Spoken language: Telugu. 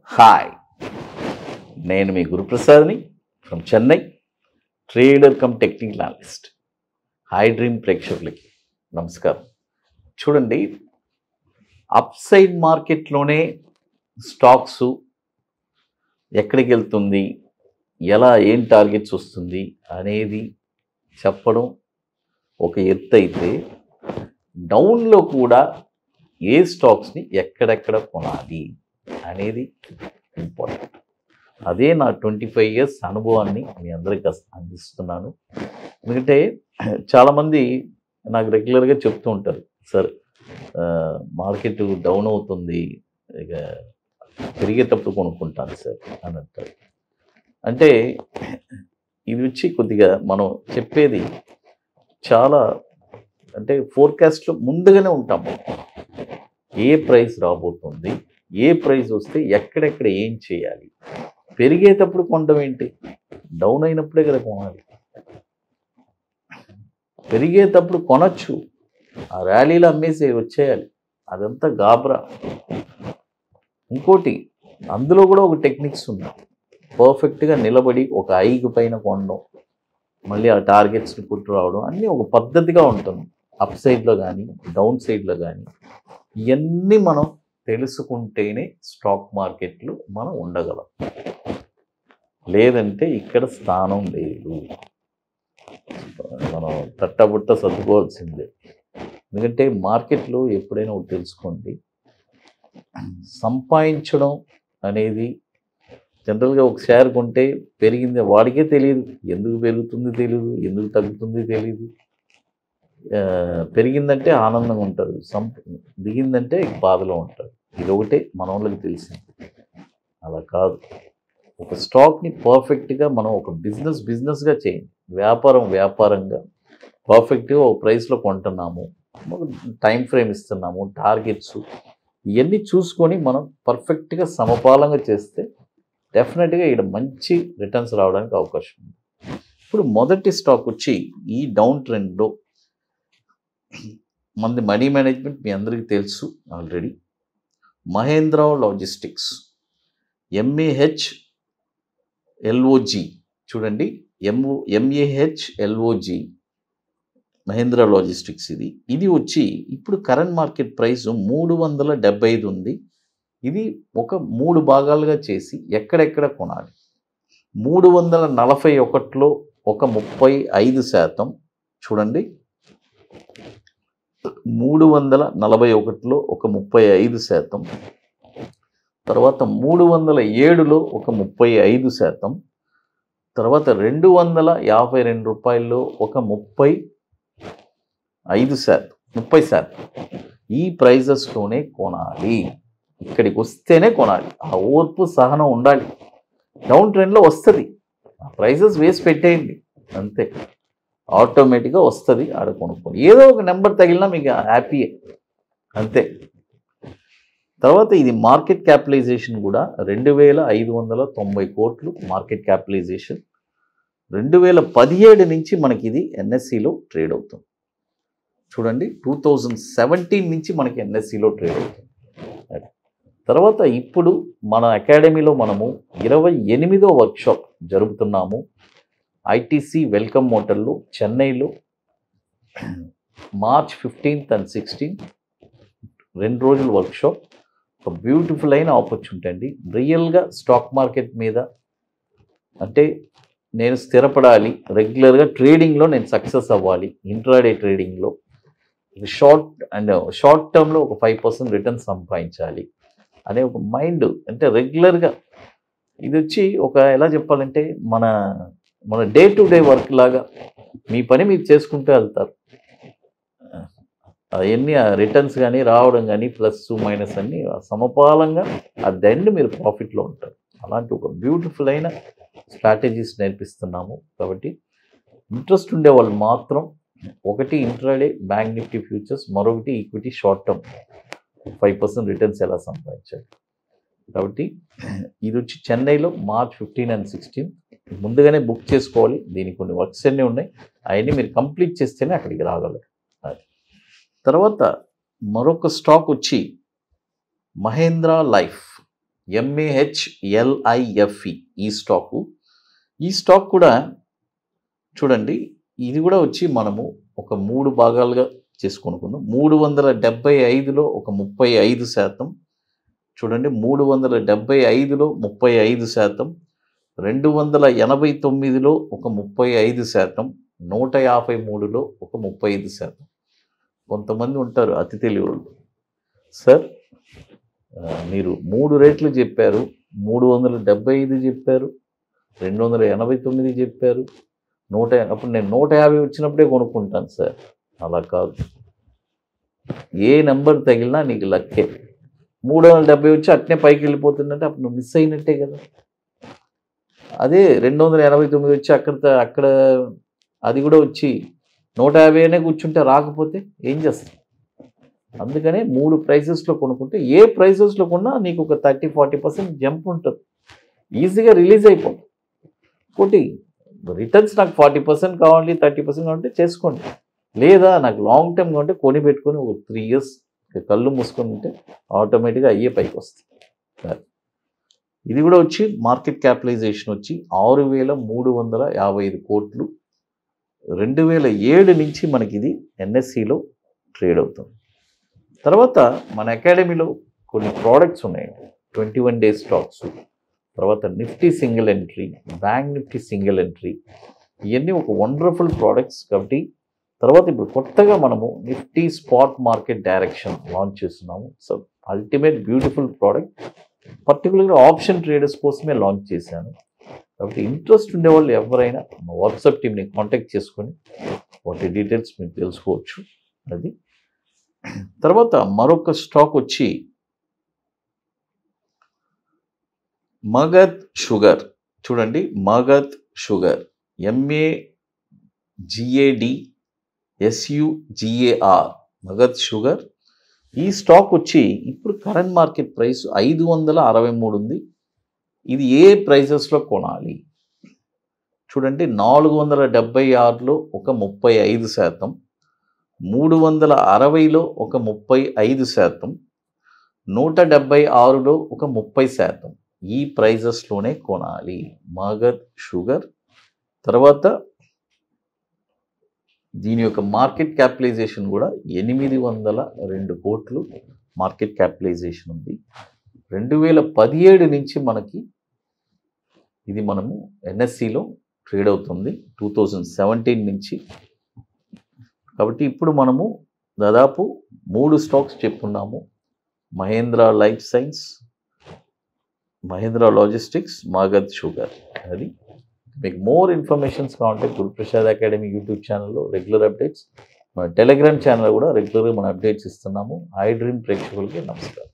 హాయ్, నేను మీ గురుప్రసాద్ని from Chennai, trader cum technical analyst. High dream ప్రేక్షకులకి నమస్కారం. చూడండి, అప్ సైడ్ మార్కెట్లోనే స్టాక్స్ ఎక్కడికి వెళ్తుంది, ఏం టార్గెట్స్ వస్తుంది అనేది చెప్పడం ఒక ఎత్తు అయితే, డౌన్లో కూడా ఏ స్టాక్స్ని ఎక్కడెక్కడ కొనాలి అనేది ఇంపార్టెంట్. అదే నా 25 years అనుభవాన్ని మీ అందరికీ అందిస్తున్నాను. ఎందుకంటే చాలామంది నాకు రెగ్యులర్గా చెప్తూ ఉంటారు, సార్ మార్కెట్ డౌన్ అవుతుంది, ఇక పెరిగేటప్పుడు కొనుక్కుంటాను సార్ అని అంటారు. అంటే ఇది వచ్చి కొద్దిగా మనం చెప్పేది చాలా, అంటే ఫోర్కాస్ట్లో ముందుగానే ఉంటాము. ఏ ప్రైస్ రాబోతుంది, ఏ ప్రైస్ వస్తే ఎక్కడెక్కడ ఏం చేయాలి, పెరిగేటప్పుడు కొనడం ఏంటి, డౌన్ అయినప్పుడే కదా కొనాలి. పెరిగేటప్పుడు కొనచ్చు, ఆ ర్యాలీలో అమ్మేసి వచ్చేయాలి, అదంతా గాబరా. ఇంకోటి, అందులో కూడా ఒక టెక్నిక్స్ ఉన్నాయి. పర్ఫెక్ట్గా నిలబడి ఒక ఐగు పైన కొనడం, మళ్ళీ ఆ టార్గెట్స్ని పుట్టు రావడం, అన్నీ ఒక పద్ధతిగా ఉంటుంది. అప్ సైడ్లో కానీ డౌన్ సైడ్లో కానీ ఇవన్నీ మనం తెలుసుకుంటేనే స్టాక్ మార్కెట్లు మనం ఉండగలం. లేదంటే ఇక్కడ స్థానం లేదు, మనం తట్టబుట్ట సర్దుకోవాల్సిందే. ఎందుకంటే మార్కెట్లో ఎప్పుడైనా ఒకటి తెలుసుకోండి, సంపాదించడం అనేది జనరల్గా ఒక షేర్ కొంటే పెరిగింది వాడికే తెలియదు, ఎందుకు పెరుగుతుంది తెలియదు, ఎందుకు తగ్గుతుంది తెలియదు. పెరిగిందంటే ఆనందంగా ఉంటారు, దిగిందంటే బాధలో ఉంటారు. ఇది ఒకటే మన వాళ్ళకి తెలిసింది. అలా కాదు, ఒక స్టాక్ని పర్ఫెక్ట్గా మనం ఒక బిజినెస్గా చేయండి, వ్యాపారంగా పర్ఫెక్ట్గా ఒక ప్రైస్లో కొంటున్నాము, టైం ఫ్రేమ్ ఇస్తున్నాము, టార్గెట్స్ ఇవన్నీ చూసుకొని మనం పర్ఫెక్ట్గా సమపాలంగా చేస్తే డెఫినెట్గా ఇక్కడ మంచి రిటర్న్స్ రావడానికి అవకాశం ఉంది. ఇప్పుడు మొదటి స్టాక్ వచ్చి ఈ డౌన్ ట్రెండ్లో మనది మనీ మేనేజ్మెంట్ మీ అందరికీ తెలుసు ఆల్రెడీ. మహేంద్ర లాజిస్టిక్స్, MAHLOG, చూడండి, MAHLOG మహేంద్ర లాజిస్టిక్స్. ఇది వచ్చి ఇప్పుడు కరెంట్ మార్కెట్ ప్రైస్ 375 ఉంది. ఇది ఒక 3 భాగాలుగా చేసి ఎక్కడెక్కడ కొనాలి. 341లో ఒక 35%, చూడండి, 341లో ఒక 35%, తర్వాత 307లో ఒక 35%, తర్వాత 252 రూపాయల్లో ఒక 30%. ఈ ప్రైజెస్లోనే కొనాలి, ఇక్కడికి వస్తేనే కొనాలి. ఆ ఓర్పు సహనం ఉండాలి. డౌన్ ట్రెండ్లో వస్తుంది, ఆ ప్రైజెస్ వేసి పెట్టేయండి, అంతే, ఆటోమేటిక్గా వస్తుంది. ఆడ కొనుక్కోండి, ఏదో ఒక నెంబర్ తగిలినా మీకు హ్యాపీయే, అంతే. తర్వాత ఇది మార్కెట్ క్యాపిటలైజేషన్ కూడా 2590 కోట్లు మార్కెట్ క్యాపిటలైజేషన్. 2017 నుంచి మనకి ఇది NSEలో ట్రేడ్ అవుతుంది. చూడండి, 2017 నుంచి మనకి NSEలో ట్రేడ్ అవుతుంది. తర్వాత ఇప్పుడు మన అకాడమీలో మనము 28వ వర్క్షాప్ జరుపుతున్నాము. ITC వెల్కమ్ మోటల్లో చెన్నైలో March 15th and 16th 2 రోజుల వర్క్షాప్. ఒక బ్యూటిఫుల్ అయిన ఆపర్చునిటీ అండి. రియల్గా స్టాక్ మార్కెట్ మీద, అంటే నేను స్థిరపడాలి, రెగ్యులర్గా ట్రేడింగ్లో నేను సక్సెస్ అవ్వాలి, ఇంట్రాడే ట్రేడింగ్లో షార్ట్ టర్మ్లో ఒక 5% రిటర్న్ సంపాదించాలి అనే ఒక మైండ్, అంటే రెగ్యులర్గా ఇది వచ్చి ఒక, ఎలా చెప్పాలంటే, మన డే టు డే వర్క్ లాగా మీ పని మీరు చేసుకుంటూ వెళ్తారు. అవన్నీ రిటర్న్స్ కానీ రావడం కానీ ప్లస్ మైనస్ అన్నీ సమపాలంగా అట్ ద ఎండ్ మీరు ప్రాఫిట్లో ఉంటారు. అలాంటి ఒక బ్యూటిఫుల్ అయిన స్ట్రాటజీస్ నేర్పిస్తున్నాము. కాబట్టి ఇంట్రెస్ట్ ఉండే వాళ్ళు మాత్రం, ఒకటి ఇంట్రాడే బ్యాంక్ నిఫ్టీ ఫ్యూచర్స్, మరొకటి ఈక్విటీ షార్ట్ టర్మ్ 5% రిటర్న్స్ ఎలా సంపాదించాలి. కాబట్టి ఇది వచ్చి చెన్నైలో March 15 and 16. ముందుగానే బుక్ చేసుకోవాలి. దీనికి కొన్ని వర్క్స్ అన్నీ ఉన్నాయి, అవన్నీ మీరు కంప్లీట్ చేస్తేనే అక్కడికి రాగలరు. తర్వాత మరొక స్టాక్ వచ్చి మహేంద్ర లైఫ్. MAHLIFE ఈ స్టాక్ కూడా చూడండి, ఇది కూడా వచ్చి మనము ఒక 3 భాగాలుగా చేసుకొనుకుందాం. 375లో ఒక 35%, చూడండి 375లో 35%, 289లో ఒక 35%, 153లో ఒక 35%. కొంతమంది ఉంటారు అతి తెలివివాళ్ళు, సార్ మీరు 3 రేట్లు చెప్పారు, 375 చెప్పారు, 289 చెప్పారు, అప్పుడు నేను 150 వచ్చినప్పుడే కొనుక్కుంటాను సార్. అలా కాదు, ఏ నెంబర్ తగిలినా నీకు లక్కే. 370 వచ్చి అట్నే పైకి వెళ్ళిపోతుందంటే అప్పుడు నువ్వు మిస్ అయినట్టే కదా. అదే 289 వచ్చి అక్కడ అది కూడా వచ్చి 150 కూర్చుంటే రాకపోతే ఏం చేస్తాం? అందుకనే 3 ప్రైసెస్లో కొనుక్కుంటే ఏ ప్రైసెస్లో కొన్నా నీకు ఒక 30-40% జంప్ ఉంటుంది, ఈజీగా రిలీజ్ అయిపోతుంది. ఇంకోటి రిటర్న్స్ నాకు 40% కావాలి, 30% కావాలంటే చేసుకోండి, లేదా నాకు లాంగ్ టర్మ్ కావాలంటే కొని పెట్టుకొని ఒక 3 years కళ్ళు మూసుకొని ఉంటే ఆటోమేటిక్గా అయ్యే పైకి వస్తుంది. ఇది కూడా వచ్చి మార్కెట్ క్యాపిటలైజేషన్ వచ్చి 6,355 కోట్లు. 2007 నుంచి మనకి ఇది NSEలో ట్రేడ్ అవుతుంది. తర్వాత మన అకాడమీలో కొన్ని ప్రోడక్ట్స్ ఉన్నాయండి, 21 days స్టాక్స్, తర్వాత Nifty single entry, bank Nifty single entry, ఇవన్నీ ఒక వండర్ఫుల్ ప్రోడక్ట్స్. కాబట్టి తర్వాత ఇప్పుడు కొత్తగా మనము Nifty spot market direction launch చేస్తున్నాము. సో అల్టిమేట్ బ్యూటిఫుల్ ప్రోడక్ట్, పర్టికులర్గా ఆప్షన్ ట్రేడర్స్ కోసమే లాంచ్ చేశాను. కాబట్టి ఇంట్రెస్ట్ ఉండేవాళ్ళు ఎవరైనా మా వాట్సాప్ టీమ్ని కాంటాక్ట్ చేసుకొని వాటి డీటెయిల్స్ మీరు తెలుసుకోవచ్చు. అది తర్వాత మరొక స్టాక్ వచ్చి మగధ్ షుగర్. చూడండి, Magadh sugar, MAGADSUGAR, Magadh sugar. ఈ స్టాక్ వచ్చి ఇప్పుడు కరెంట్ మార్కెట్ ప్రైస్ 563 ఉంది. ఇది ఏ ప్రైసెస్లో కొనాలి? చూడండి, 476లో ఒక 35%, 360లో ఒక 35%, 176లో ఒక 30%. ఈ ప్రైజెస్లోనే కొనాలి మగధ్ షుగర్. తర్వాత దీని యొక్క మార్కెట్ క్యాపిటలైజేషన్ కూడా 802 కోట్లు మార్కెట్ క్యాపిటలైజేషన్ ఉంది. 2017 నుంచి మనకి ఇది మనము NSEలో ట్రేడ్ అవుతుంది, 2017 నుంచి. కాబట్టి ఇప్పుడు మనము దాదాపు 3 స్టాక్స్ చెప్పుకున్నాము, Mahindra life science, Mahindra logistics, Magadh sugar. అది మీకు మోర్ ఇన్ఫర్మేషన్స్ కావాలంటే గురుప్రసాద్ అకాడమీ యూట్యూబ్ ఛానల్లో రెగ్యులర్ అప్డేట్స్, మన టెలిగ్రామ్ ఛానల్ కూడా రెగ్యులర్గా మన అప్డేట్స్ ఇస్తున్నాము. ఐ డ్రీమ్ ప్రేక్షకులకి నమస్కారం.